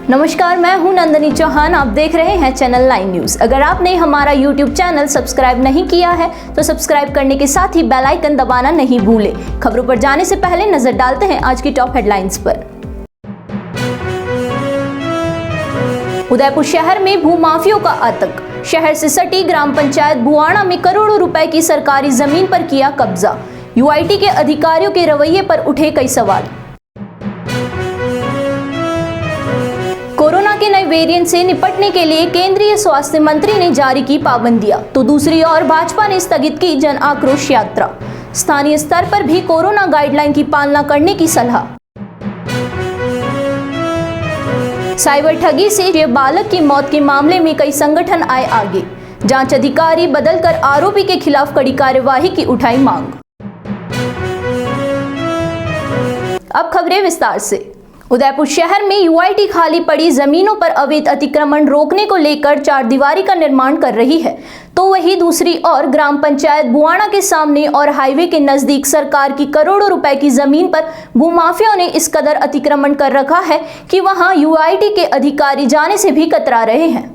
नमस्कार, मैं हूं नंदनी चौहान। आप देख रहे हैं चैनल 9 न्यूज। अगर आपने हमारा यूट्यूब चैनल सब्सक्राइब नहीं किया है तो सब्सक्राइब करने के साथ ही बेल आइकन दबाना नहीं भूलें। खबरों पर जाने से पहले नजर डालते हैं आज की टॉप हेडलाइंस पर। उदयपुर शहर में भूमाफियों का आतंक। शहर से सटी ग्राम पंचायत बुआणा में करोड़ों रुपए की सरकारी जमीन पर किया कब्जा। यूआईटी के अधिकारियों के रवैये पर उठे कई सवाल। कोरोना के नए वेरिएंट से निपटने के लिए केंद्रीय स्वास्थ्य मंत्री ने जारी की पाबंदियां, तो दूसरी ओर भाजपा ने स्थगित की जन आक्रोश यात्रा। स्थानीय स्तर पर भी कोरोना गाइडलाइन की पालना करने की सलाह। साइबर ठगी से बालक की मौत के मामले में कई संगठन आए आगे। जांच अधिकारी बदलकर आरोपी के खिलाफ कड़ी कार्यवाही की उठाई मांग। अब खबरें विस्तार से। उदयपुर शहर में यूआईटी खाली पड़ी जमीनों पर अवैध अतिक्रमण रोकने को लेकर चारदीवारी का निर्माण कर रही है, तो वहीं दूसरी ओर ग्राम पंचायत बुआणा के सामने और हाईवे के नजदीक सरकार की करोड़ों रुपए की जमीन पर भूमाफियाओं ने इस कदर अतिक्रमण कर रखा है कि वहां यूआईटी के अधिकारी जाने से भी कतरा रहे हैं।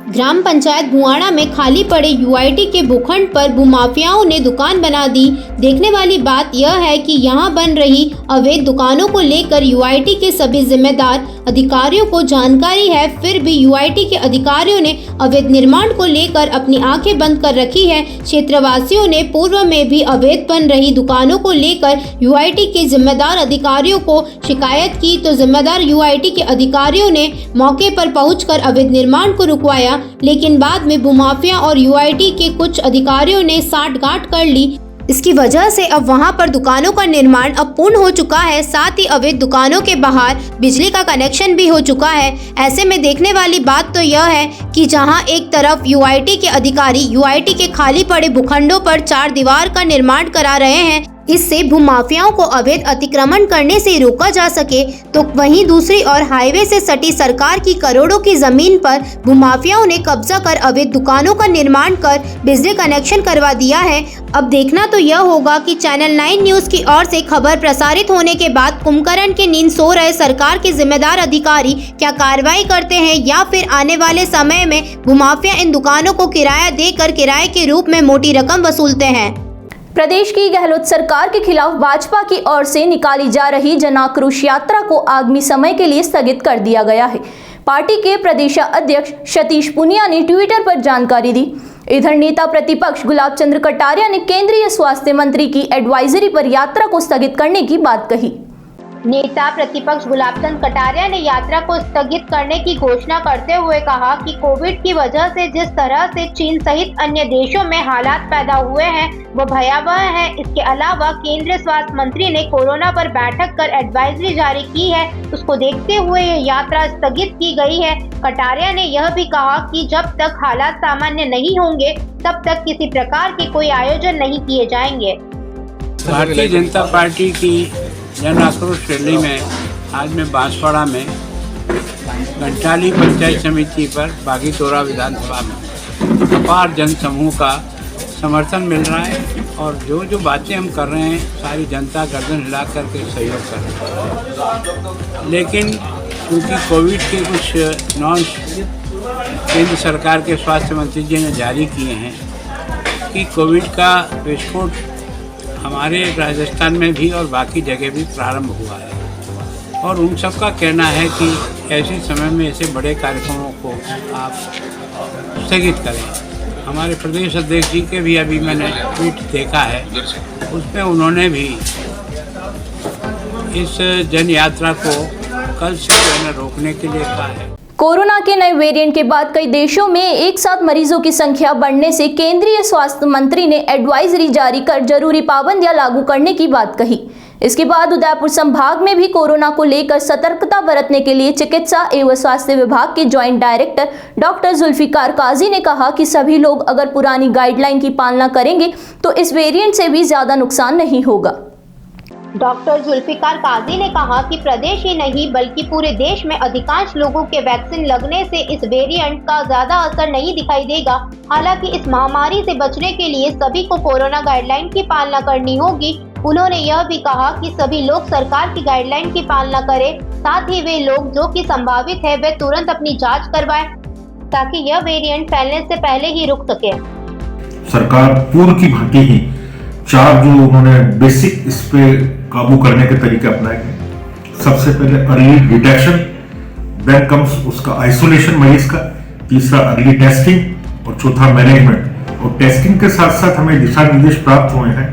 ग्राम पंचायत बुआणा में खाली पड़े यूआईटी के भूखंड पर भूमाफियाओं ने दुकान बना दी। देखने वाली बात यह है कि यहां बन रही अवैध दुकानों को लेकर यूआईटी के सभी जिम्मेदार अधिकारियों को जानकारी है, फिर भी यूआईटी के अधिकारियों ने अवैध निर्माण को लेकर अपनी आंखें बंद कर रखी है। क्षेत्रवासियों ने पूर्व में भी अवैध बन रही दुकानों को लेकर यूआईटी के जिम्मेदार अधिकारियों को शिकायत की, तो जिम्मेदार यूआईटी के अधिकारियों ने मौके पर पहुंचकर अवैध निर्माण को रुकवाया, लेकिन बाद में भूमाफिया और यूआईटी के कुछ अधिकारियों ने साठगांठ कर ली। इसकी वजह से अब वहां पर दुकानों का निर्माण अब पूर्ण हो चुका है, साथ ही अवैध दुकानों के बाहर बिजली का कनेक्शन भी हो चुका है। ऐसे में देखने वाली बात तो यह है कि जहां एक तरफ यूआईटी के अधिकारी यूआईटी के खाली पड़े भूखंडों पर चार दीवार का निर्माण करा रहे हैं, इससे भूमाफियाओं को अवैध अतिक्रमण करने से रोका जा सके, तो वहीं दूसरी ओर हाईवे से सटी सरकार की करोड़ों की जमीन पर भूमाफियाओं ने कब्जा कर अवैध दुकानों का निर्माण कर बिजली कनेक्शन करवा दिया है। अब देखना तो यह होगा कि चैनल 9 न्यूज की ओर से खबर प्रसारित होने के बाद कुंभकर्ण की नींद सो रहे सरकार के जिम्मेदार अधिकारी क्या कार्रवाई करते हैं, या फिर आने वाले समय में भूमाफिया इन दुकानों को किराया देकर किराए के रूप में मोटी रकम वसूलते हैं। प्रदेश की गहलोत सरकार के खिलाफ भाजपा की ओर से निकाली जा रही जन आक्रोश यात्रा को आगामी समय के लिए स्थगित कर दिया गया है। पार्टी के प्रदेशाध्यक्ष सतीश पूनिया ने ट्विटर पर जानकारी दी। इधर नेता प्रतिपक्ष गुलाब चंद्र कटारिया ने केंद्रीय स्वास्थ्य मंत्री की एडवाइजरी पर यात्रा को स्थगित करने की बात कही। नेता प्रतिपक्ष गुलाब चंद कटारिया ने यात्रा को स्थगित करने की घोषणा करते हुए कहा कि कोविड की वजह से जिस तरह से चीन सहित अन्य देशों में हालात पैदा हुए हैं वो भयावह है। इसके अलावा केंद्रीय स्वास्थ्य मंत्री ने कोरोना पर बैठक कर एडवाइजरी जारी की है, उसको देखते हुए ये यात्रा स्थगित की गई है। कटारिया ने यह भी कहा कि जब तक हालात सामान्य नहीं होंगे तब तक किसी प्रकार के कोई आयोजन नहीं किए जाएंगे। भारतीय जनता पार्टी की जन आक्रोश रैली में आज मैं बांसवाड़ा में घंटाली पंचायत समिति पर बागीतोरा विधानसभा में अपार जन समूह का समर्थन मिल रहा है, और जो बातें हम कर रहे हैं सारी जनता गर्दन हिला करके सहयोग कर रही है। लेकिन क्योंकि कोविड के कुछ नॉर्म्स केंद्र सरकार के स्वास्थ्य मंत्री जी ने जारी किए हैं कि कोविड का विस्फोट हमारे राजस्थान में भी और बाकी जगह भी प्रारंभ हुआ है, और उन सब का कहना है कि ऐसे समय में ऐसे बड़े कार्यक्रमों को आप स्थगित करें। हमारे प्रदेश अध्यक्ष जी के भी अभी मैंने ट्वीट देखा है, उसमें उन्होंने भी इस जन यात्रा को कल से रोकने के लिए कहा है। कोरोना के नए वेरिएंट के बाद कई देशों में एक साथ मरीजों की संख्या बढ़ने से केंद्रीय स्वास्थ्य मंत्री ने एडवाइजरी जारी कर जरूरी पाबंदियां लागू करने की बात कही। इसके बाद उदयपुर संभाग में भी कोरोना को लेकर सतर्कता बरतने के लिए चिकित्सा एवं स्वास्थ्य विभाग के जॉइंट डायरेक्टर डॉक्टर जुल्फिकार काजी ने कहा कि सभी लोग अगर पुरानी गाइडलाइन की पालना करेंगे तो इस वेरिएंट से भी ज्यादा नुकसान नहीं होगा। डॉक्टर जुल्फिकार काजी ने कहा कि प्रदेश ही नहीं बल्कि पूरे देश में अधिकांश लोगों के वैक्सीन लगने से इस वेरिएंट का ज्यादा असर नहीं दिखाई देगा। हालांकि इस महामारी से बचने के लिए सभी को कोरोना गाइडलाइन की पालना करनी होगी। उन्होंने यह भी कहा कि सभी लोग सरकार की गाइडलाइन की पालना करें, साथ ही वे लोग जो कि संभावित है वे तुरंत अपनी जांच करवाएं ताकि यह वेरिएंट फैलने से पहले ही रुक सके। सरकार पूर्व की भांति ही 4 जो उन्होंने बेसिक इस पे काबू करने के तरीके अपनाए हैं। सबसे पहले अर्ली डिटेक्शन, देन कम्स उसका आइसोलेशन मरीज का, तीसरा अर्ली टेस्टिंग और चौथा मैनेजमेंट। और टेस्टिंग के साथ साथ हमें दिशा निर्देश प्राप्त हुए हैं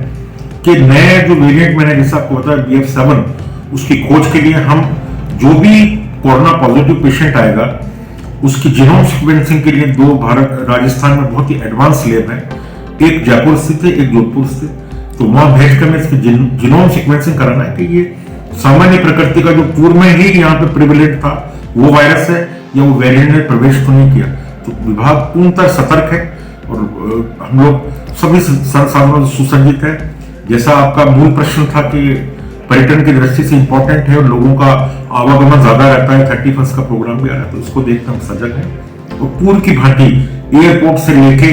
कि नए जो वेरिएंट मैंने जैसा आपको बताया BF7, उसकी खोज के लिए हम जो भी कोरोना पॉजिटिव पेशेंट आएगा उसकी जीनोम सीक्वेंसिंग के लिए 2 राजस्थान में बहुत ही एडवांस लैब है, एक जयपुर स्थित है, एक जोधपुर स्थित। तो वहां भेजकर मैं इसकी जीनोम सीक्वेंसिंग कराना है कि ये सामान्य प्रकृति का जो पूर्व में ही यहाँ पे प्रिविलेंट था वो वायरस है या वो वेरिएंट ने प्रवेश तो नहीं किया। तो विभाग पूर्णतः सतर्क है और हम लोग सभी संसाधनों से सुसज्जित है। जैसा आपका मूल प्रश्न था कि पर्यटन की दृष्टि से इंपॉर्टेंट है और लोगों का आवागमन ज्यादा रहता है, 31 का प्रोग्राम भी आ रहा है, तो उसको देखकर हम सजग हैं। और पूर्व की भांति एयरपोर्ट से लेके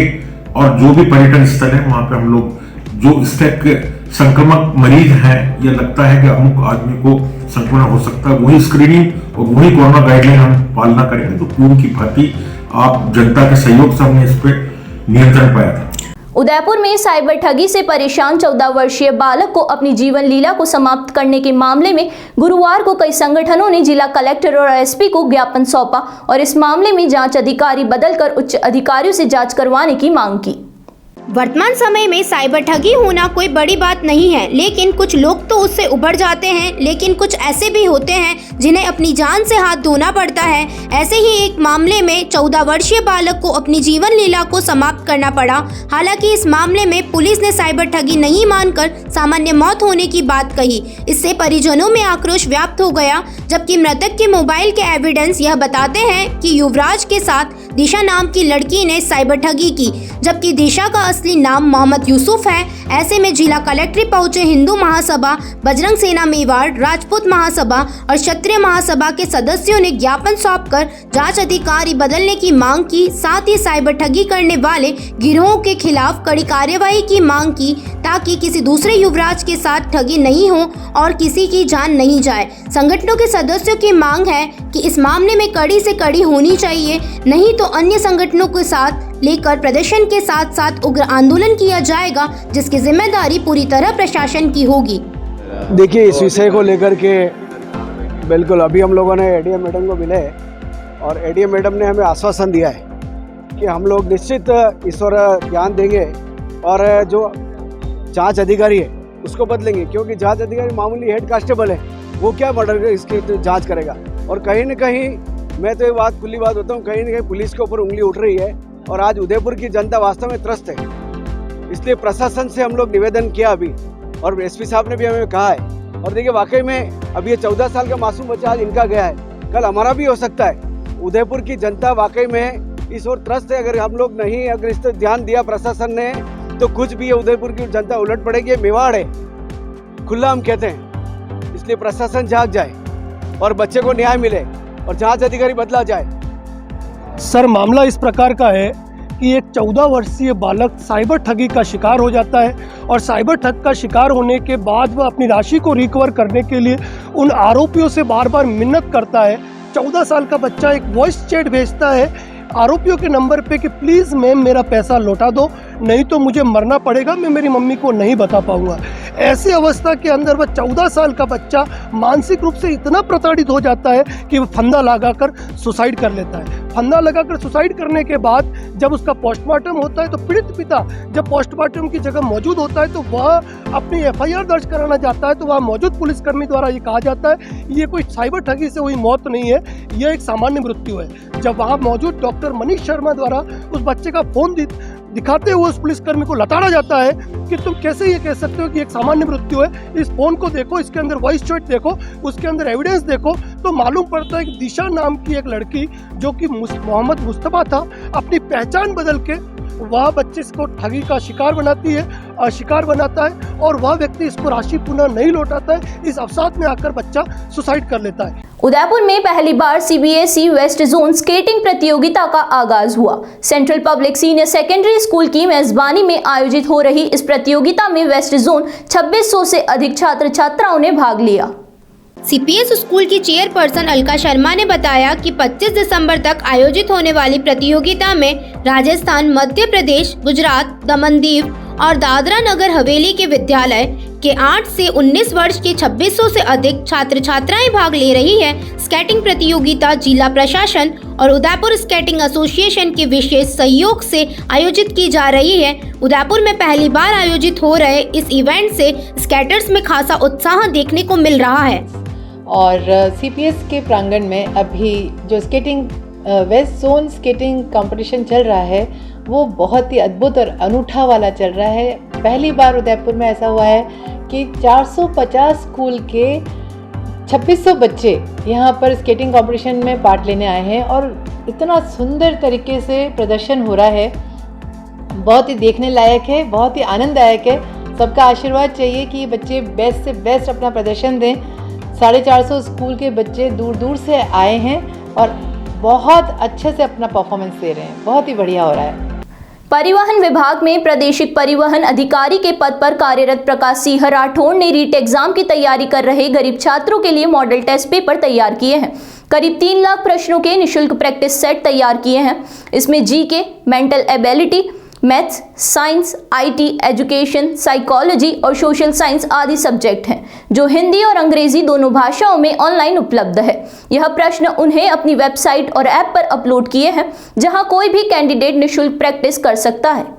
और जो भी पर्यटन स्थल है वहां पे हम लोग जो इस टाइप के संक्रमक मरीज हैं या लगता है कि अमुक आदमी को संक्रमण हो सकता है, वही स्क्रीनिंग और वही कोरोना गाइडलाइन हम पालना करेंगे। तो पूर्व की भांति आप जनता के सहयोग से हमने इस पे नियंत्रण पाया था। उदयपुर में साइबर ठगी से परेशान 14 वर्षीय बालक को अपनी जीवन लीला को समाप्त करने के मामले में गुरुवार को कई संगठनों ने जिला कलेक्टर और एसपी को ज्ञापन सौंपा और इस मामले में जांच अधिकारी बदलकर उच्च अधिकारियों से जांच करवाने की मांग की। वर्तमान समय में साइबर ठगी होना कोई बड़ी बात नहीं है, लेकिन कुछ लोग तो उससे उभर जाते हैं, लेकिन कुछ ऐसे भी होते हैं जिन्हें अपनी जान से हाथ धोना पड़ता है। ऐसे ही एक मामले में 14 वर्षीय बालक को अपनी जीवन लीला को समाप्त करना पड़ा। हालांकि इस मामले में पुलिस ने साइबर ठगी नहीं मानकर सामान्य मौत होने की बात कही। इससे परिजनों में आक्रोश व्याप्त हो गया, जबकि मृतक के मोबाइल के एविडेंस यह बताते हैं कि युवराज के साथ दिशा नाम की लड़की ने साइबर ठगी की, जबकि दिशा का असली नाम मोहम्मद यूसुफ है। ऐसे में जिला कलेक्ट्रेट पहुंचे हिंदू महासभा, बजरंग सेना मेवाड़, राजपूत महासभा और क्षत्रिय महासभा के सदस्यों ने ज्ञापन सौंपकर जांच अधिकारी बदलने की मांग की। साथ ही साइबर ठगी करने वाले गिरोहों के खिलाफ कड़ी कार्यवाही की मांग की ताकि किसी दूसरे युवराज के साथ ठगी नहीं हो और किसी की जान नहीं जाए। संगठनों के सदस्यों की मांग है कि इस मामले में कड़ी से कड़ी होनी चाहिए, नहीं तो अन्य संगठनों के साथ लेकर प्रदर्शन के साथ साथ उग्र आंदोलन किया जाएगा, जिसकी जिम्मेदारी पूरी तरह प्रशासन की होगी। देखिए, इस विषय को लेकर के बिल्कुल अभी हम लोगों ने एडीएम मैडम को मिले और एडीएम मैडम ने हमें आश्वासन दिया है कि हम लोग निश्चित इस पर ध्यान देंगे और जो जांच अधिकारी है उसको बदलेंगे, क्योंकि जांच अधिकारी मामूली हेड कांस्टेबल है, वो क्या मर्डर इसकी तो जाँच करेगा। और कहीं न कहीं मैं तो ये बात खुली बात होता हूँ, कहीं न कहीं पुलिस के ऊपर उंगली उठ रही है और आज उदयपुर की जनता वास्तव में त्रस्त है। इसलिए प्रशासन से हम लोग निवेदन किया अभी और एसपी साहब ने भी हमें कहा है। और देखिए, वाकई में अब ये 14 साल का मासूम बच्चा आज इनका गया है, कल हमारा भी हो सकता है। उदयपुर की जनता वाकई में इस ओर त्रस्त है। अगर हम लोग नहीं, अगर इस पर ध्यान दिया प्रशासन ने, तो कुछ भी उदयपुर की जनता उलट पड़ेगी। ये मेवाड़ है, खुला हम कहते हैं। इसलिए प्रशासन जाग जाए और बच्चे को न्याय मिले और जांच अधिकारी बदला जाए। सर, मामला इस प्रकार का है कि एक 14 वर्षीय बालक साइबर ठगी का शिकार हो जाता है और साइबर ठग का शिकार होने के बाद वह अपनी राशि को रिकवर करने के लिए उन आरोपियों से बार बार मिन्नत करता है। 14 साल का बच्चा एक वॉइस चैट भेजता है आरोपियों के नंबर पे कि प्लीज़ मैम मेरा पैसा लौटा दो, नहीं तो मुझे मरना पड़ेगा, मैं मेरी मम्मी को नहीं बता पाऊंगा। ऐसी अवस्था के अंदर वह 14 साल का बच्चा मानसिक रूप से इतना प्रताड़ित हो जाता है कि वह फंदा लगाकर सुसाइड कर लेता है। फंदा लगाकर सुसाइड करने के बाद जब उसका पोस्टमार्टम होता है तो पीड़ित पिता जब पोस्टमार्टम की जगह मौजूद होता है तो वह अपनी FIR दर्ज कराना चाहता है। तो वह मौजूद पुलिसकर्मी द्वारा ये कहा जाता है ये कोई साइबर ठगी से हुई मौत नहीं है, यह एक सामान्य मृत्यु है। जब वहाँ मौजूद डॉक्टर मनीष शर्मा द्वारा उस बच्चे का फोन दिखाते हुए उस पुलिसकर्मी को लताड़ा जाता है कि तुम कैसे ये कह सकते हो कि एक सामान्य मृत्यु है, इस फोन को देखो, इसके अंदर वॉइस चैट देखो, उसके अंदर एविडेंस देखो, तो मालूम पड़ता है कि दिशा नाम की एक लड़की जो कि मोहम्मद मुस्तफा था, अपनी पहचान बदल के वह बच्चे को ठगी का शिकार बनाता है और वह व्यक्ति इसको राशि पुनः नहीं लौटाता है। इस अवसाद में आकर बच्चा सुसाइड कर लेता है। उदयपुर में पहली बार सीबीएसई वेस्ट जोन स्केटिंग प्रतियोगिता का आगाज हुआ। Central public senior secondary school की मेजबानी में आयोजित हो रही इस प्रतियोगिता में वेस्ट जोन 2600 से अधिक छात्र छात्राओं ने भाग लिया। सीपीएस स्कूल की चेयरपर्सन अलका शर्मा ने बताया कि 25 दिसंबर तक आयोजित होने वाली प्रतियोगिता में राजस्थान, मध्य प्रदेश, गुजरात, दमन दीव और दादरा नगर हवेली के विद्यालय के 8 से 19 वर्ष के 2600 से अधिक छात्र छात्राएं भाग ले रही है। स्केटिंग प्रतियोगिता जिला प्रशासन और उदयपुर स्केटिंग एसोसिएशन के विशेष सहयोग से आयोजित की जा रही है। उदयपुर में पहली बार आयोजित हो रहे इस इवेंट से स्केटर्स में खासा उत्साह देखने को मिल रहा है। और सीपीएस के प्रांगण में अभी जो skating west zone skating competition चल रहा है वो बहुत ही अद्भुत और अनूठा वाला चल रहा है। पहली बार उदयपुर में ऐसा हुआ है कि 450 स्कूल के 2600 बच्चे यहाँ पर स्केटिंग कंपटीशन में पार्ट लेने आए हैं और इतना सुंदर तरीके से प्रदर्शन हो रहा है। बहुत ही देखने लायक है, बहुत ही आनंददायक है। सबका आशीर्वाद चाहिए कि ये बच्चे बेस्ट से बेस्ट अपना प्रदर्शन दें। 450 स्कूल के बच्चे दूर दूर से आए हैं और बहुत अच्छे से अपना परफॉर्मेंस दे रहे हैं। बहुत ही बढ़िया हो रहा है। परिवहन विभाग में प्रादेशिक परिवहन अधिकारी के पद पर कार्यरत प्रकाश सिंह राठौड़ ने रीट एग्जाम की तैयारी कर रहे गरीब छात्रों के लिए मॉडल टेस्ट पेपर तैयार किए हैं। करीब 3 लाख प्रश्नों के निःशुल्क प्रैक्टिस सेट तैयार किए हैं। इसमें GK, mental ability, maths, science, IT, education, psychology और सोशल साइंस आदि सब्जेक्ट हैं, जो हिंदी और अंग्रेजी दोनों भाषाओं में ऑनलाइन उपलब्ध है। यह प्रश्न उन्हें अपनी वेबसाइट और ऐप पर अपलोड किए हैं, जहां कोई भी कैंडिडेट निःशुल्क प्रैक्टिस कर सकता है।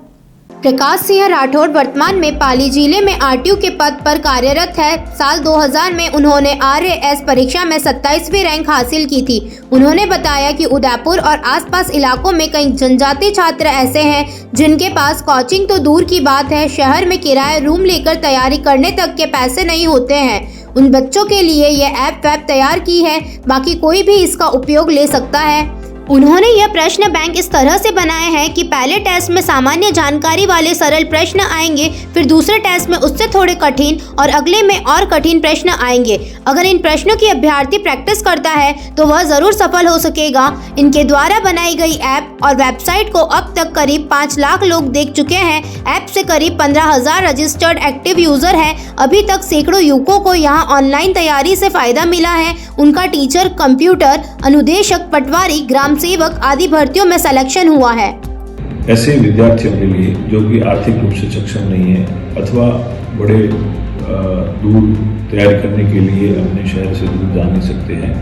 प्रकाश सिंह राठौड़ वर्तमान में पाली जिले में आरटीओ के पद पर कार्यरत है। साल 2000 में उन्होंने आरएएस परीक्षा में 27वीं रैंक हासिल की थी। उन्होंने बताया कि उदयपुर और आसपास इलाकों में कई जनजातीय छात्र ऐसे हैं जिनके पास कोचिंग तो दूर की बात है, शहर में किराए रूम लेकर तैयारी करने तक के पैसे नहीं होते हैं। उन बच्चों के लिए यह ऐप तैयार की है, बाकी कोई भी इसका उपयोग ले सकता है। उन्होंने यह प्रश्न बैंक इस तरह से बनाए हैं कि पहले टेस्ट में सामान्य जानकारी वाले सरल प्रश्न आएंगे, फिर दूसरे टेस्ट में उससे थोड़े कठिन और अगले में और कठिन प्रश्न आएंगे। अगर इन प्रश्नों की अभ्यर्थी प्रैक्टिस करता है तो वह जरूर सफल हो सकेगा। इनके द्वारा बनाई गई ऐप और वेबसाइट को अब तक करीब 5 लाख लोग देख चुके हैं। ऐप से करीब 15,000 रजिस्टर्ड एक्टिव यूजर है। अभी तक सैकड़ों युवकों को यहाँ ऑनलाइन तैयारी से फायदा मिला है। उनका टीचर, कंप्यूटर अनुदेशक, पटवारी, ग्राम सेवक आदि भर्तियों में सिलेक्शन हुआ है। ऐसे विद्यार्थियों के लिए जो कि आर्थिक रूप से सक्षम नहीं है अथवा बड़े दूर तैयारी करने के लिए अपने शहर से दूर जा नहीं सकते हैं,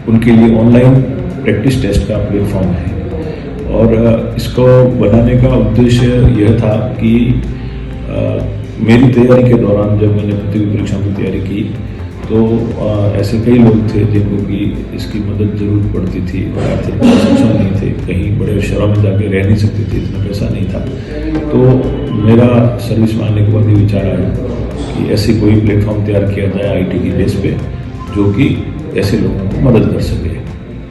उनके लिए ऑनलाइन प्रैक्टिस टेस्ट का प्लेटफॉर्म है। और इसको बनाने का उद्देश्य यह था कि मेरी तैयारी के दौरान जब मैंने प्रतियोगी परीक्षाओं की तैयारी की तो ऐसे कई लोग थे जिनको कि इसकी मदद ज़रूर पड़ती थी और आर्थिक रूप से सक्षम नहीं थे, कहीं बड़े शहरों में जाके रह नहीं सकते थे, इतना पैसा नहीं था। तो मेरा सर्विस में आने के बाद ये विचार आया कि ऐसे कोई प्लेटफॉर्म तैयार किया जाए आईटी की बेस पे जो कि ऐसे लोगों को मदद कर सके।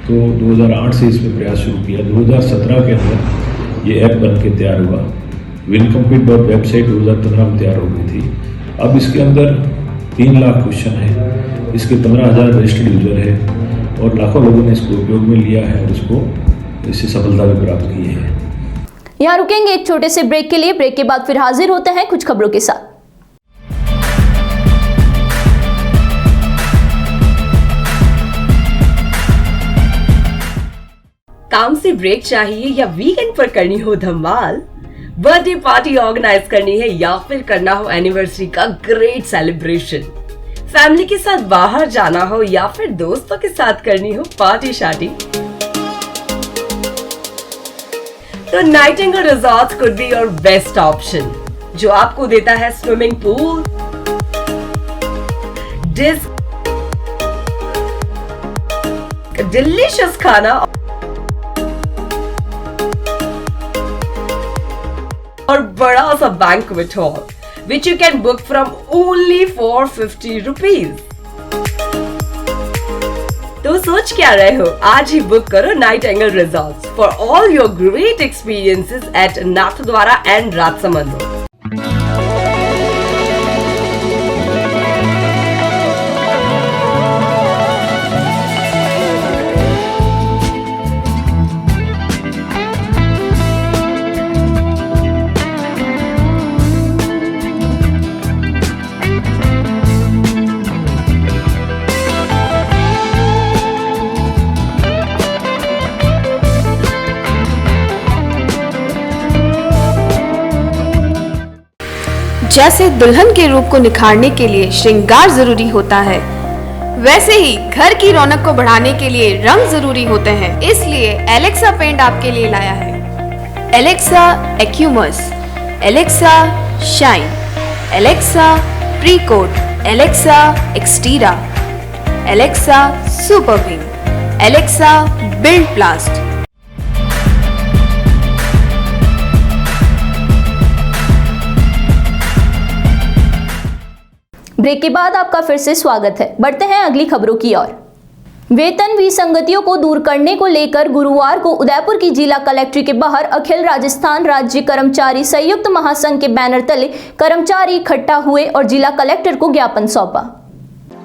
तो 2008 से इसमें प्रयास शुरू किया। 2017 के अंदर ये ऐप बन के तैयार हुआ। wincomplete.website 2015 में तैयार हो गई थी। अब इसके अंदर 3 लाख क्वेश्चन है, इसके 15,000 रजिस्टर्ड यूजर है और लाखों लोगों ने इसको उपयोग में लिया है और इससे सफलता भी प्राप्त की है। यहाँ रुकेंगे एक छोटे से ब्रेक के लिए। ब्रेक के बाद फिर हाजिर होते हैं कुछ खबरों के साथ। काम से ब्रेक चाहिए या वीकेंड पर करनी हो धमाल, बर्थडे पार्टी ऑर्गेनाइज करनी है या फिर करना हो एनिवर्सरी का ग्रेट सेलिब्रेशन, फैमिली के साथ बाहर जाना हो या फिर दोस्तों के साथ करनी हो पार्टी शार्टी, तो Nightingale resort could be your best option, जो आपको देता है स्विमिंग पूल, डिलीशियस खाना और बड़ा सा banquet hall, which you can book from only for 50 rupees. तो तो सोच क्या रहे हो, आज ही बुक करो Nightingale Resorts for all your great experiences at Nathdwara and Rajsamand. जैसे दुल्हन के रूप को निखारने के लिए श्रृंगार जरूरी होता है, वैसे ही घर की रौनक को बढ़ाने के लिए रंग जरूरी होते हैं। इसलिए एलेक्सा पेंट आपके लिए लाया है एलेक्सा एक्यूमस, Alexa Shine, Alexa Precoat, Alexa एक्सटीरा, Alexa Superwing, Alexa Build Plast. Break के बाद आपका फिर से स्वागत है। बढ़ते हैं अगली खबरों की ओर। वेतन विसंगतियों को दूर करने को लेकर गुरुवार को उदयपुर की जिला कलेक्ट्रेट के बाहर अखिल राजस्थान राज्य कर्मचारी संयुक्त महासंघ के बैनर तले कर्मचारी इकट्ठा हुए और जिला कलेक्टर को ज्ञापन सौंपा।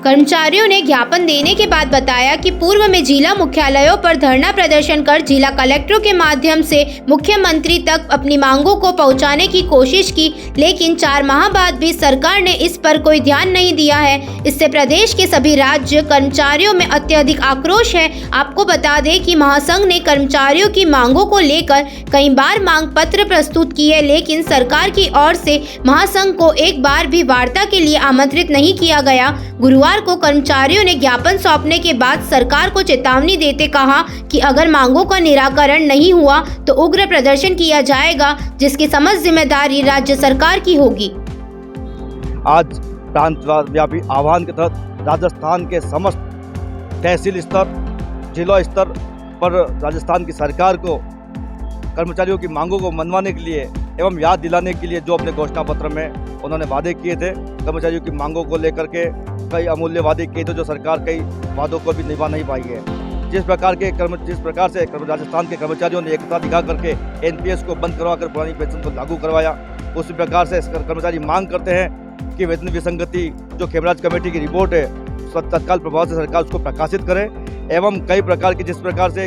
कर्मचारियों ने ज्ञापन देने के बाद बताया कि पूर्व में जिला मुख्यालयों पर धरना प्रदर्शन कर जिला कलेक्टरों के माध्यम से मुख्यमंत्री तक अपनी मांगों को पहुंचाने की कोशिश की, लेकिन 4 माह बाद भी सरकार ने इस पर कोई ध्यान नहीं दिया है। इससे प्रदेश के सभी राज्य कर्मचारियों में अत्यधिक आक्रोश है। आपको बता दें कि महासंघ ने कर्मचारियों की मांगों को लेकर कई बार मांग पत्र प्रस्तुत किए, लेकिन सरकार की ओर से महासंघ को एक बार भी वार्ता के लिए आमंत्रित नहीं किया गया। गुरुवार को कर्मचारियों ने ज्ञापन सौंपने के बाद सरकार को चेतावनी देते कहा कि अगर मांगों का निराकरण नहीं हुआ तो उग्र प्रदर्शन किया जाएगा, जिसकी समस्त जिम्मेदारी राज्य सरकार की होगी। आज प्रांतव्यापी आह्वान के तहत राजस्थान के समस्त तहसील स्तर, जिला स्तर पर राजस्थान की सरकार को कर्मचारियों की मांगों को मनवाने के लिए एवं याद दिलाने के लिए जो अपने घोषणा पत्र में उन्होंने वादे किए थे, कर्मचारियों की मांगों को लेकर के कई अमूल्य वादे किए थे जो सरकार कई वादों को भी निभा नहीं पाई है। जिस प्रकार से राजस्थान के कर्मचारियों ने एकता दिखा करके एनपीएस को बंद करवा कर पुरानी पेंशन को लागू करवाया, उसी प्रकार से कर्मचारी मांग करते हैं कि वेतन विसंगति जो खेमराज कमेटी की रिपोर्ट है तत्काल प्रभाव से सरकार उसको प्रकाशित करे एवं कई प्रकार की जिस प्रकार से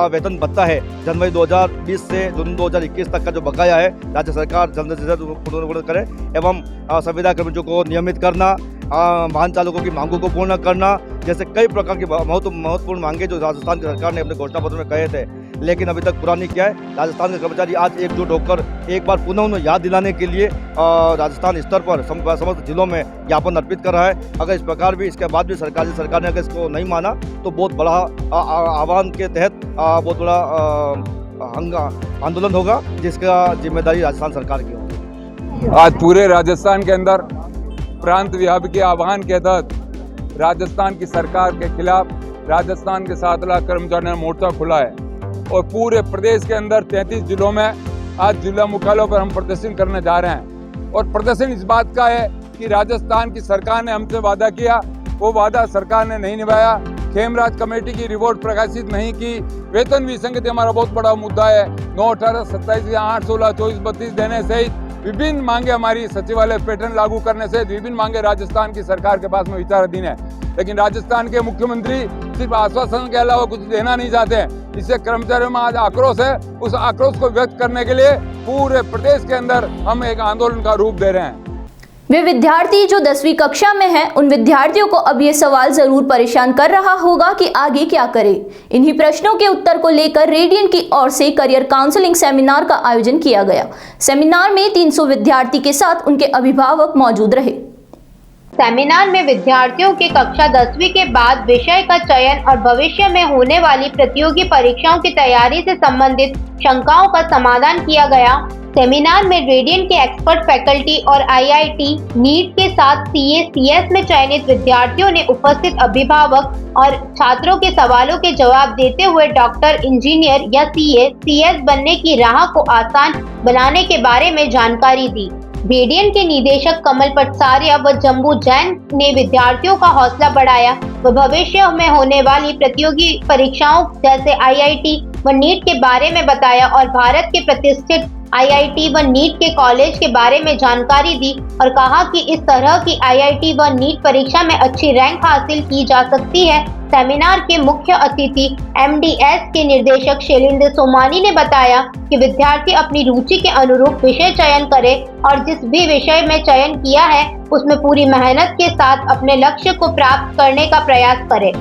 वेतन भत्ता है जनवरी 2020 से जून 2021 तक का जो बकाया है राज्य सरकार जल्द से जल्द पूर्ण करे एवं संविदा कर्मचारियों को नियमित करना, वाहन चालकों की मांगों को पूर्ण करना, जैसे कई प्रकार की महत्वपूर्ण मांगे जो राजस्थान की सरकार ने अपने घोषणा पत्र में कहे थे, लेकिन अभी तक पूरा नहीं किया है। राजस्थान के कर्मचारी आज एकजुट होकर एक बार पुनः उन्हें याद दिलाने के लिए राजस्थान स्तर पर समस्त जिलों में ज्ञापन अर्पित कर रहा है। अगर इस प्रकार भी इसके बाद भी सरकार ने अगर इसको नहीं माना तो बहुत बड़ा आह्वान के तहत बहुत बड़ा आंदोलन होगा, जिसका जिम्मेदारी राजस्थान सरकार की होगी। आज पूरे राजस्थान के अंदर प्रांत व्यापी आह्वान के तहत राजस्थान की सरकार के खिलाफ राजस्थान के 7 लाख कर्मचारियों मोर्चा खुला है और पूरे प्रदेश के अंदर 33 जिलों में आज जिला मुख्यालयों पर हम प्रदर्शन करने जा रहे हैं। और प्रदर्शन इस बात का है कि राजस्थान की सरकार ने हमसे वादा किया, वो वादा सरकार ने नहीं निभाया। खेमराज कमेटी की रिपोर्ट प्रकाशित नहीं की। वेतन विसंगति हमारा बहुत बड़ा मुद्दा है। 9, 18, 27 या 8, 16, 24, 32 देने सहित विभिन्न मांगे हमारी सचिवालय पैटर्न लागू करने से विभिन्न मांगे राजस्थान की सरकार के पास में विचाराधीन है, लेकिन राजस्थान के मुख्यमंत्री सिर्फ आश्वासन के अलावा कुछ देना नहीं चाहते हैं। इससे कर्मचारियों में आज आक्रोश है। उस आक्रोश को व्यक्त करने के लिए पूरे प्रदेश के अंदर हम एक आंदोलन का रूप दे रहे हैं। वे विद्यार्थी जो 10वीं कक्षा में हैं, उन विद्यार्थियों को अब ये सवाल जरूर परेशान कर रहा होगा कि आगे क्या करें। इन्हीं प्रश्नों के उत्तर को लेकर रेडियंट की ओर से करियर काउंसलिंग सेमिनार का आयोजन किया गया। सेमिनार में 300 विद्यार्थी के साथ उनके अभिभावक मौजूद रहे। सेमिनार में विद्यार्थियों के कक्षा 10वीं के बाद विषय का चयन और भविष्य में होने वाली प्रतियोगी परीक्षाओं की तैयारी से संबंधित शंकाओं का समाधान किया गया। सेमिनार में रेडियंट के एक्सपर्ट फैकल्टी और आईआईटी नीट के साथ सीए, सीएस में चयनित विद्यार्थियों ने उपस्थित अभिभावक और छात्रों के सवालों के जवाब देते हुए डॉक्टर, इंजीनियर या सीए, सीएस बनने की राह को आसान बनाने के बारे में जानकारी दी। बीडीएन के निदेशक कमल पटसारिया व जम्बू जैन ने विद्यार्थियों का हौसला बढ़ाया व भविष्य में होने वाली प्रतियोगी परीक्षाओं जैसे आईआईटी व नीट के बारे में बताया और भारत के प्रतिष्ठित आईआईटी व नीट के कॉलेज के बारे में जानकारी दी और कहा कि इस तरह की आईआईटी व नीट परीक्षा में अच्छी रैंक हासिल की जा सकती है। सेमिनार के मुख्य अतिथि एमडीएस के निर्देशक शैलेंद्र सोमानी ने बताया कि विद्यार्थी अपनी रुचि के अनुरूप विषय चयन करे और जिस भी विषय में चयन किया है उसमें पूरी मेहनत के साथ अपने लक्ष्य को प्राप्त करने का प्रयास करे।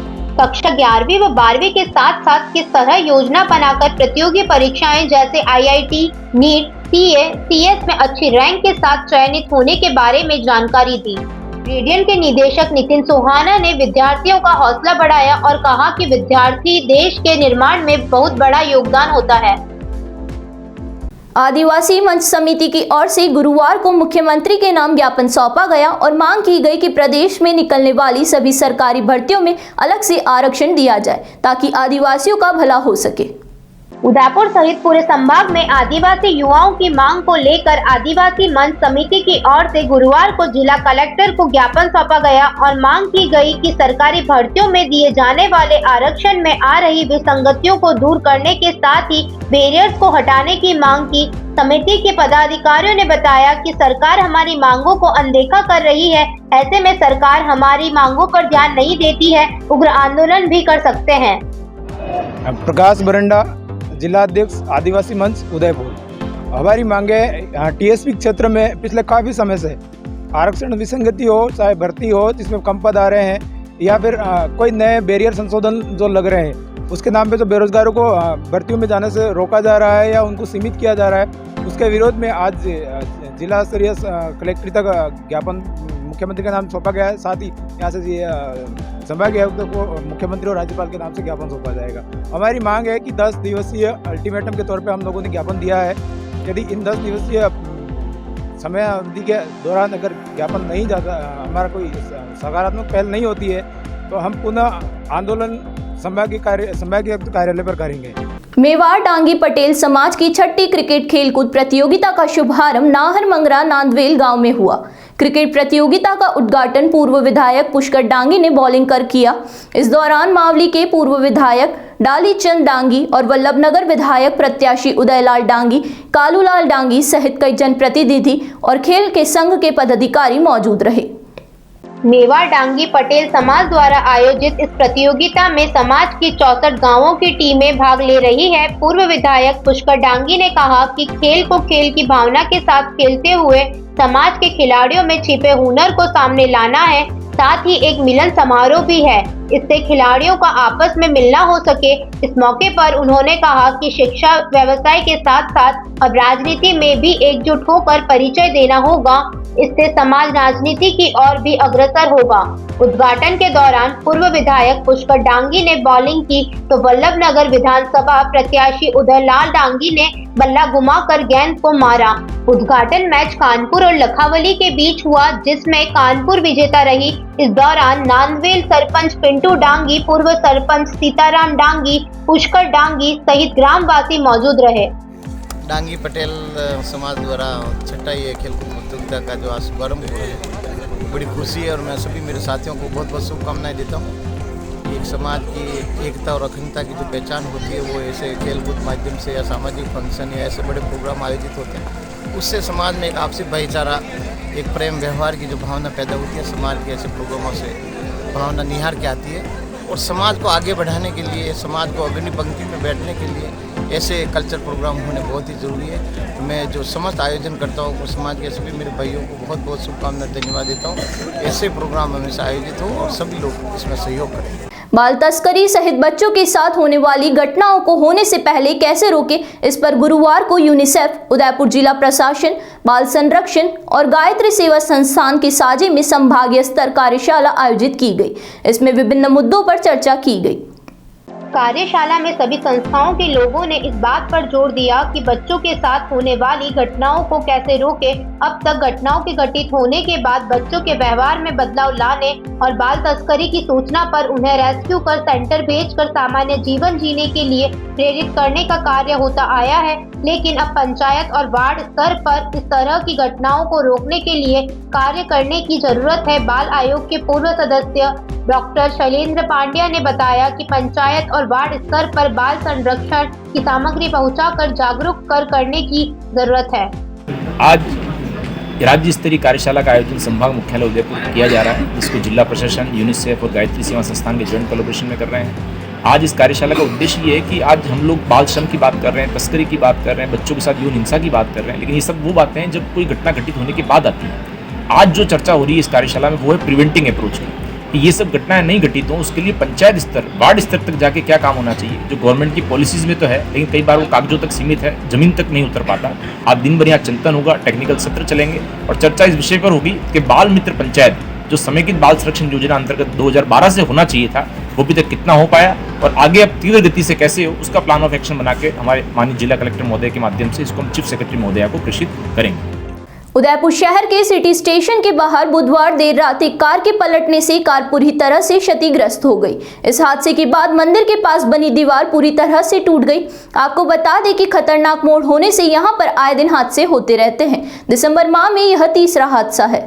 कक्षा 11वीं व 12वीं के साथ साथ किस तरह योजना बनाकर प्रतियोगी परीक्षाएं जैसे आईआईटी, नीट, सीए, सीएस में अच्छी रैंक के साथ चयनित होने के बारे में जानकारी दी। बीडीएन के निदेशक नितिन सोहाना ने विद्यार्थियों का हौसला बढ़ाया और कहा कि विद्यार्थी देश के निर्माण में बहुत बड़ा योगदान होता है। आदिवासी मंच समिति की ओर से गुरुवार को मुख्यमंत्री के नाम ज्ञापन सौंपा गया और मांग की गई कि प्रदेश में निकलने वाली सभी सरकारी भर्तियों में अलग से आरक्षण दिया जाए ताकि आदिवासियों का भला हो सके। उदयपुर सहित पूरे संभाग में आदिवासी युवाओं की मांग को लेकर आदिवासी मंच समिति की ओर से गुरुवार को जिला कलेक्टर को ज्ञापन सौंपा गया और मांग की गई कि सरकारी भर्तियों में दिए जाने वाले आरक्षण में आ रही विसंगतियों को दूर करने के साथ ही बैरियर्स को हटाने की मांग की। समिति के पदाधिकारियों ने बताया कि सरकार हमारी मांगों को अनदेखा कर रही है, ऐसे में सरकार हमारी मांगों पर ध्यान नहीं देती है, उग्र आंदोलन भी कर सकते हैं। प्रकाश बरंडा, जिला अध्यक्ष आदिवासी मंच उदयपुर। हमारी मांगे टीएसपी क्षेत्र में पिछले काफ़ी समय से आरक्षण विसंगति हो, चाहे भर्ती हो जिसमें कम पद आ रहे हैं या फिर कोई नए बैरियर संशोधन जो लग रहे हैं उसके नाम पे जो बेरोजगारों को भर्तियों में जाने से रोका जा रहा है या उनको सीमित किया जा रहा है, उसके विरोध में आज जिला स्तरीय कलेक्ट्री तक ज्ञापन मुख्यमंत्री के नाम सौंपा गया है। साथ ही यहाँ से संभागीय आयुक्त को मुख्यमंत्री और राज्यपाल के नाम से ज्ञापन सौंपा जाएगा। हमारी मांग है कि 10 दिवसीय अल्टीमेटम के तौर पे हम लोगों ने ज्ञापन दिया है। यदि इन 10 दिवसीय समय अवधि के दौरान अगर ज्ञापन नहीं जाता, हमारा कोई सकारात्मक पहल नहीं होती है, तो हम पुनः आंदोलन संभागीय आयुक्त कार्यालय पर करेंगे। मेवाड़ डांगी पटेल समाज की छठी क्रिकेट खेलकूद प्रतियोगिता का शुभारंभ नाहर मंगरा नांदवेल गांव में हुआ। क्रिकेट प्रतियोगिता का उद्घाटन पूर्व विधायक पुष्कर डांगी ने बॉलिंग कर किया। इस दौरान मावली के पूर्व विधायक डालीचंद डांगी और वल्लभनगर विधायक प्रत्याशी उदयलाल डांगी, कालूलाल डांगी सहित कई जनप्रतिनिधि और खेल के संघ के पदाधिकारी मौजूद रहे। मेवाड़ डांगी पटेल समाज द्वारा आयोजित इस प्रतियोगिता में समाज की 64 गांवों की टीमें भाग ले रही है। पूर्व विधायक पुष्कर डांगी ने कहा कि खेल को खेल की भावना के साथ खेलते हुए समाज के खिलाड़ियों में छिपे हुनर को सामने लाना है, साथ ही एक मिलन समारोह भी है, इससे खिलाड़ियों का आपस में मिलना हो सके। इस मौके पर उन्होंने कहा कि शिक्षा व्यवसाय के साथ साथ अब राजनीति में भी एकजुट होकर परिचय देना होगा, इससे समाज राजनीति की ओर भी अग्रसर होगा। उद्घाटन के दौरान पूर्व विधायक पुष्कर डांगी ने बॉलिंग की तो वल्लभनगर विधानसभा प्रत्याशी उदयलाल डांगी ने बल्ला घुमाकर गेंद को मारा। उद्घाटन मैच कानपुर और लखावली के बीच हुआ, जिसमें कानपुर विजेता रही। इस दौरान नांदवेल सरपंच पिंटू डांगी, पूर्व सरपंच सीताराम डांगी, पुष्कर डांगी सहित ग्रामवासी मौजूद रहे। डांगी पटेल समाज द्वारा छठा ये खेलकूद प्रतियोगिता का जो आज शुभारम्भ हुआ है, बड़ी खुशी है और मैं सभी मेरे साथियों को बहुत बहुत शुभकामनाएं देता हूँ। एक समाज की एकता और अखंडता की जो पहचान होती है वो ऐसे खेलकूद माध्यम से या सामाजिक फंक्शन या ऐसे बड़े प्रोग्राम आयोजित होते हैं, उससे समाज में एक आपसी भाईचारा, एक प्रेम व्यवहार की जो भावना पैदा होती है, समाज के ऐसे प्रोग्रामों से भावना निहार के आती है। और समाज को आगे बढ़ाने के लिए, समाज को अग्रणी पंक्ति में बैठने के लिए ऐसे कल्चर प्रोग्राम होने बहुत ही ज़रूरी है। मैं जो समस्त आयोजन करता हूँ वो समाज के सभी मेरे भाइयों को बहुत बहुत शुभकामनाएं धन्यवाद देता हूँ। ऐसे प्रोग्राम हमेशा आयोजित हो और सभी लोग इसमें सहयोग करें। बाल तस्करी सहित बच्चों के साथ होने वाली घटनाओं को होने से पहले कैसे रोके, इस पर गुरुवार को यूनिसेफ, उदयपुर जिला प्रशासन, बाल संरक्षण और गायत्री सेवा संस्थान के साझे में संभागीय स्तर कार्यशाला आयोजित की गई। इसमें विभिन्न मुद्दों पर चर्चा की गई। कार्यशाला में सभी संस्थाओं के लोगों ने इस बात पर जोर दिया कि बच्चों के साथ होने वाली घटनाओं को कैसे रोकें। अब तक घटनाओं के घटित होने के बाद बच्चों के व्यवहार में बदलाव लाने और बाल तस्करी की सूचना पर उन्हें रेस्क्यू कर सेंटर भेजकर सामान्य जीवन जीने के लिए प्रेरित करने का कार्य होता आया है। लेकिन अब पंचायत और वार्ड स्तर पर इस तरह की घटनाओं को रोकने के लिए कार्य करने की जरूरत है। बाल आयोग के पूर्व सदस्य डॉक्टर शैलेंद्र पांड्या ने बताया कि पंचायत और वार्ड स्तर पर बाल संरक्षण की सामग्री पहुंचाकर जागरूक करने की जरूरत है। आज राज्य स्तरीय कार्यशाला का आयोजन संभाग मुख्यालय उदयपुर में किया जा रहा है, जिसको जिला प्रशासन, यूनिसेफ और गायत्री सेवा संस्थान के जॉइंट कोलैबोरेशन में कर रहे हैं। आज इस कार्यशाला का उद्देश्य ये है कि आज हम लोग बाल श्रम की बात कर रहे हैं, तस्करी की बात कर रहे हैं, बच्चों के साथ यौन हिंसा की बात कर रहे हैं, लेकिन ये सब वो बातें हैं जब कोई घटना घटित होने के बाद आती है। आज जो चर्चा हो रही है इस कार्यशाला में वो है प्रिवेंटिंग अप्रोच की, कि ये सब घटनाएं नहीं घटित हों उसके लिए पंचायत स्तर, वार्ड स्तर तक जाके क्या काम होना चाहिए। जो गवर्नमेंट की पॉलिसीज में तो है, लेकिन कई बार वो कागजों तक सीमित है, जमीन तक नहीं उतर पाता। आज दिन भर यहाँ चिंतन होगा, टेक्निकल सत्र चलेंगे और चर्चा इस विषय पर होगी कि बाल मित्र पंचायत जो समेकित बाल संरक्षण योजना अंतर्गत 2012 से होना चाहिए था, वो भी तक कितना हो पाया और आगे अब तीव्र गति से कैसे हो, उसका प्लान ऑफ एक्शन बना के हमारे माननीय जिला कलेक्टर महोदय के माध्यम से इसको हम चीफ सेक्रेटरी महोदया को प्रेषित करेंगे। उदयपुर शहर के सिटी स्टेशन के बाहर बुधवार देर रात एक कार के पलटने से कार पूरी तरह से क्षतिग्रस्त हो गई। इस हादसे के बाद मंदिर के पास बनी दीवार पूरी तरह से टूट गई। आपको बता दें कि खतरनाक मोड़ होने से यहां पर आए दिन हादसे होते रहते हैं। दिसंबर माह में यह तीसरा हादसा है।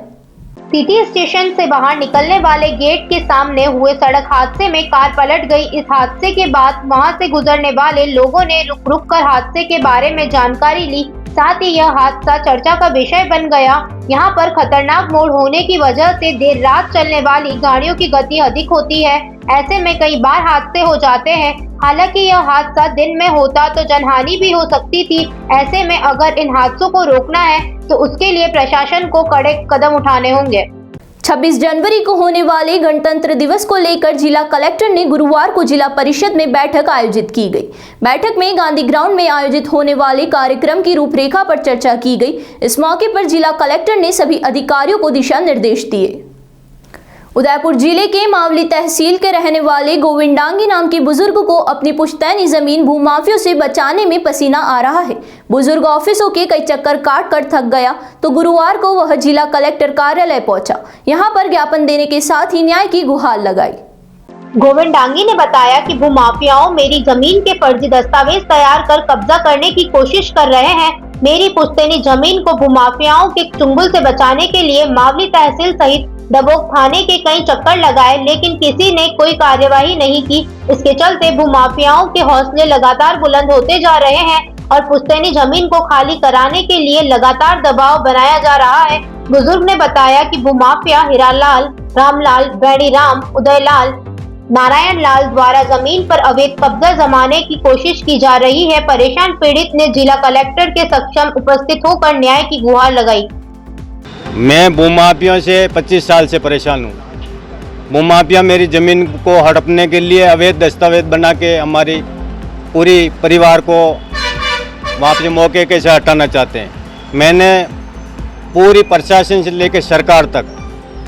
सिटी स्टेशन से बाहर निकलने वाले गेट के सामने हुए सड़क हादसे में कार पलट गई। इस हादसे के बाद वहां से गुजरने वाले लोगों ने रुक रुक कर हादसे के बारे में जानकारी ली। साथ ही यह हादसा चर्चा का विषय बन गया। यहाँ पर खतरनाक मोड़ होने की वजह से देर रात चलने वाली गाड़ियों की गति अधिक होती है। ऐसे में कई बार हादसे हो जाते हैं। हालांकि यह हादसा दिन में होता तो जनहानि भी हो सकती थी। ऐसे में अगर इन हादसों को रोकना है तो उसके लिए प्रशासन को कड़े कदम उठाने होंगे। 26 जनवरी को होने वाले गणतंत्र दिवस को लेकर जिला कलेक्टर ने गुरुवार को जिला परिषद में बैठक आयोजित की गई। बैठक में गांधी ग्राउंड में आयोजित होने वाले कार्यक्रम की रूपरेखा पर चर्चा की गई। इस मौके पर जिला कलेक्टर ने सभी अधिकारियों को दिशा निर्देश दिए। उदयपुर जिले के मावली तहसील के रहने वाले गोविंदांगी नाम के बुजुर्ग को अपनी पुश्तैनी जमीन भूमाफियों से बचाने में पसीना आ रहा है। बुजुर्ग ऑफिसों के कई चक्कर काट कर थक गया तो गुरुवार को वह जिला कलेक्टर कार्यालय पहुंचा। यहां पर ज्ञापन देने के साथ ही न्याय की गुहार लगाई। गोविंदांगी ने बताया कि भूमाफियाओं मेरी जमीन के फर्जी दस्तावेज तैयार कर कब्जा करने की कोशिश कर रहे हैं। मेरी पुश्तैनी जमीन को भूमाफियाओं के चुंगल से बचाने के लिए मावली तहसील सहित डबोक थाने के कई चक्कर लगाए, लेकिन किसी ने कोई कार्यवाही नहीं की। इसके चलते भूमाफियाओं के हौसले लगातार बुलंद होते जा रहे हैं और पुश्तैनी जमीन को खाली कराने के लिए लगातार दबाव बनाया जा रहा है। बुजुर्ग ने बताया कि भूमाफिया हीरालाल, रामलाल, बैणीराम, उदयलाल, नारायण लाल द्वारा जमीन पर अवैध कब्जा जमाने की कोशिश की जा रही है। परेशान पीड़ित ने जिला कलेक्टर के समक्ष उपस्थित होकर न्याय की गुहार लगाई। मैं भूमाफियों से 25 साल से परेशान हूँ। भूमाफिया मेरी ज़मीन को हड़पने के लिए अवैध दस्तावेज बना के हमारी पूरी परिवार को वहाँ पे मौके के से हटाना चाहते हैं। मैंने पूरी प्रशासन से लेकर सरकार तक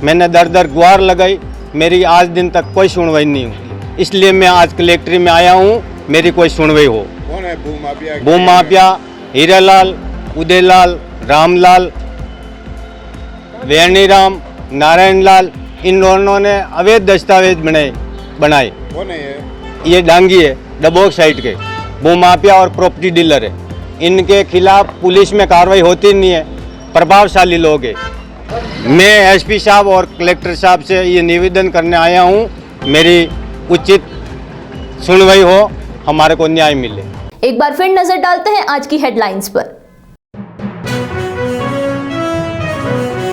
मैंने दर दर गुहार लगाई, मेरी आज दिन तक कोई सुनवाई नहीं हुई। इसलिए मैं आज कलेक्ट्री में आया हूँ, मेरी कोई सुनवाई हो। कौन है भूमाफिया? भूमाफिया हीरालाल, उदयलाल, रामलाल, वेणीराम, नारायण लाल, इन दोनों ने अवैध दस्तावेज बनाए। कौन है ये डांगी है, डबोक साइड के भूमाफिया और प्रॉपर्टी डीलर है। इनके खिलाफ पुलिस में कार्रवाई होती नहीं है, प्रभावशाली लोग हैं। मैं एसपी साहब और कलेक्टर साहब से ये निवेदन करने आया हूँ, मेरी उचित सुनवाई हो, हमारे को न्याय मिले। एक बार फिर नजर डालते हैं आज की हेडलाइंस पर।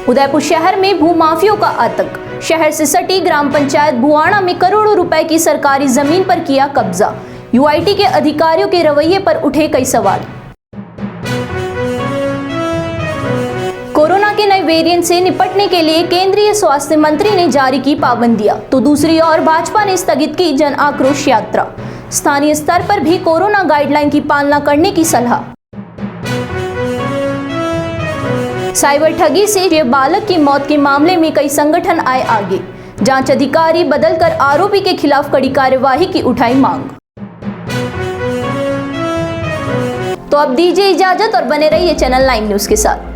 उदयपुर शहर में भूमाफियों का आतंक। शहर से सटी ग्राम पंचायत भुआणा में करोड़ों रुपए की सरकारी जमीन पर किया कब्जा। यूआईटी के अधिकारियों के रवैये पर उठे कई सवाल। कोरोना के नए वेरिएंट से निपटने के लिए केंद्रीय स्वास्थ्य मंत्री ने जारी की पाबंदियां, तो दूसरी ओर भाजपा ने स्थगित की जन आक्रोश यात्रा। स्थानीय स्तर पर भी कोरोना गाइडलाइन की पालना करने की सलाह। साइबर ठगी से बालक की मौत के मामले में कई संगठन आए आगे। जांच अधिकारी बदलकर आरोपी के खिलाफ कड़ी कार्यवाही की उठाई मांग। तो अब दीजिए इजाजत और बने रहिए चैनल 9 न्यूज के साथ।